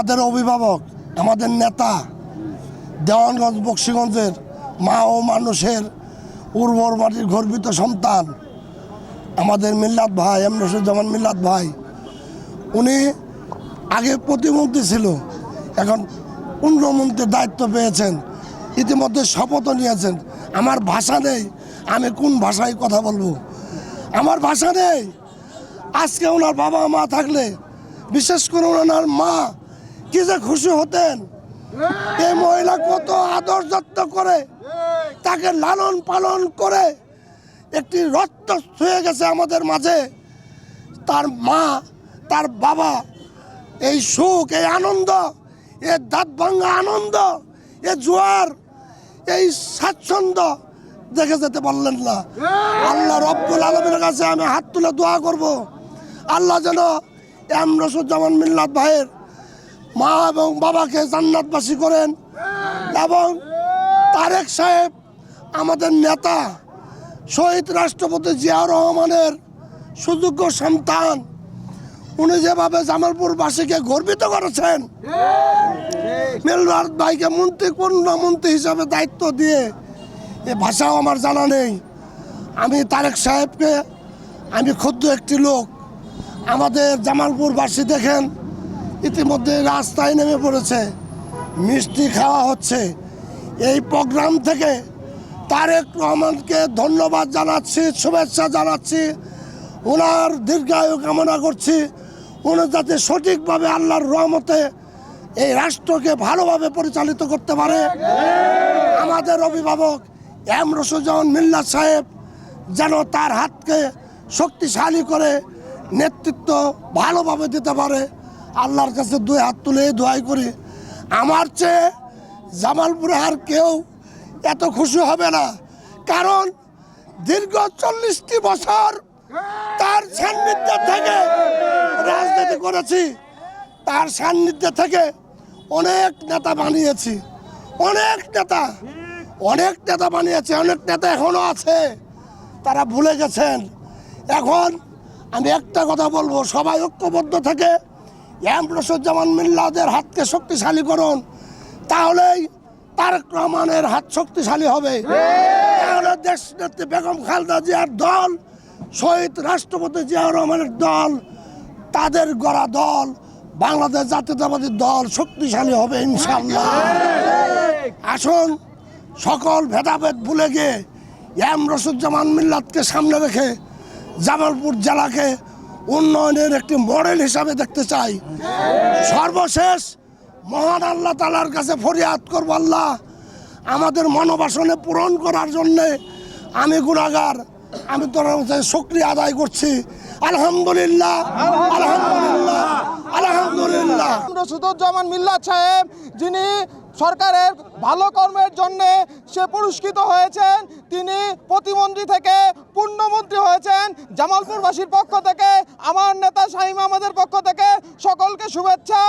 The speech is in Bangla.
আমাদের অভিভাবক, আমাদের নেতা, দেওয়ানগঞ্জ বক্সিগঞ্জের মা ও মানুষের উর্বর মাটির গর্বিত সন্তান আমাদের মিল্লাত ভাই, এমরুজ্জামান মিল্লাত ভাই, উনি আগে প্রতিমন্ত্রী ছিল, এখন উন্নয়নমন্ত্রীর দায়িত্ব পেয়েছেন, ইতিমধ্যে শপথও নিয়েছেন। আমার ভাষা নেই, আমি কোন ভাষায় কথা বলবো, আমার ভাষা নেই। আজকে ওনার বাবা মা থাকলে, বিশেষ করে ওনার মা কি যে খুশি হতেন। এই মহিলা কত আদর যত্ন করে, তাকে লালন পালন করে একটি রক্ত ছুঁয়ে গেছে আমাদের মাঝে। তার মা, তার বাবা, এই সুখ, এই আনন্দ, এ দাঁত ভাঙা আনন্দ, এ জোয়ার, এই স্বাচ্ছন্দ্য দেখে যেতে পারলেন না। আল্লাহ রব্বুল আলামিনের কাছে আমি হাত তুলে দোয়া করব, আল্লাহ যেন এমরুজ্জামান মিল্লাত ভাইয়ের মা এবং বাবাকে জান্নাতবাসী করেন। এবং তারেক সাহেব আমাদের নেতা, শহীদ রাষ্ট্রপতি জিয়াউর রহমানের সুযোগ্য সন্তান, উনি যেভাবে জামালপুরবাসীকে গর্বিত করেছেন, মিল্লাত ভাইকে মন্ত্রী হিসাবে দায়িত্ব দিয়ে, এ ভাষাও আমার জানা নেই। আমি তারেক সাহেবকে, আমি ক্ষুদ্র একটি লোক, আমাদের জামালপুরবাসী দেখেন ইতিমধ্যে রাস্তায় নেমে পড়েছে, মিষ্টি খাওয়া হচ্ছে। এই প্রোগ্রাম থেকে তারেক রহমানকে ধন্যবাদ জানাচ্ছি, শুভেচ্ছা জানাচ্ছি, ওনার দীর্ঘায়ু কামনা করছি। উনি যাতে সঠিকভাবে আল্লাহর রহমতে এই রাষ্ট্রকে ভালোভাবে পরিচালিত করতে পারে। আমাদের অভিভাবক এমরুজ্জামান মিল্লাত সাহেব যেন তার হাতকে শক্তিশালী করে নেতৃত্ব ভালোভাবে দিতে পারে, আল্লাহর কাছে দুই হাত তুলে দোয়াই করি। আমার চেয়ে জামালপুরে আর কেউ এত খুশি হবে না, কারণ দীর্ঘ 40টি বছর তার সান্নিধ্যে থেকে রাজনীতি করেছি, তার সান্নিধ্যে থেকে অনেক নেতা বানিয়েছি, অনেক নেতা বানিয়েছে, অনেক নেতা এখনো আছে, তারা ভুলে গেছেন। এখন আমি একটা কথা বলবো, সবাই ঐক্যবদ্ধ থেকে এমরুজ্জামান মিল্লাতের হাতকে শক্তিশালী করুন, তাহলেই তারেক রহমানের হাত শক্তিশালী হবে। তাহলে দেশ নেত্রী বেগম খালেদা জিয়ার দল, শহীদ রাষ্ট্রপতি জিয়াউর রহমানের দল, তাদের গড়া দল, বাংলাদেশ জাতীয়তাবাদী দল শক্তিশালী হবে ইনশাআল্লাহ। আসুন সকল ভেদাভেদ ভুলে গিয়ে এমরুজ্জামান মিল্লাতকে সামনে রেখে জামালপুর জেলাকে উন্নয়নের একটি মডেল হিসাবে দেখতে চাই। সর্বশেষ মহান আল্লাহ তাআলার কাছে ফরিয়াদ করব, আল্লাহ আমাদের মনোবাসনে পূরণ করার জন্যে আমি গুনাহগার, আমি তোর শুকরিয়া আদায় করছি। আলহামদুলিল্লাহ, আলহামদুলিল্লাহ, আলহামদুলিল্লাহ। এমরুজ্জামান মিল্লাত সাহেব, যিনি সরকারের ভালো কর্মের জন্য সে পুরস্কৃত হয়েছেন, তিনি প্রতিমন্ত্রী থেকে পূর্ণমন্ত্রী হয়েছেন। জামালপুরবাসীর পক্ষ থেকে, আমার নেতা শাহীম আহমেদের পক্ষ থেকে সকলকে শুভেচ্ছা।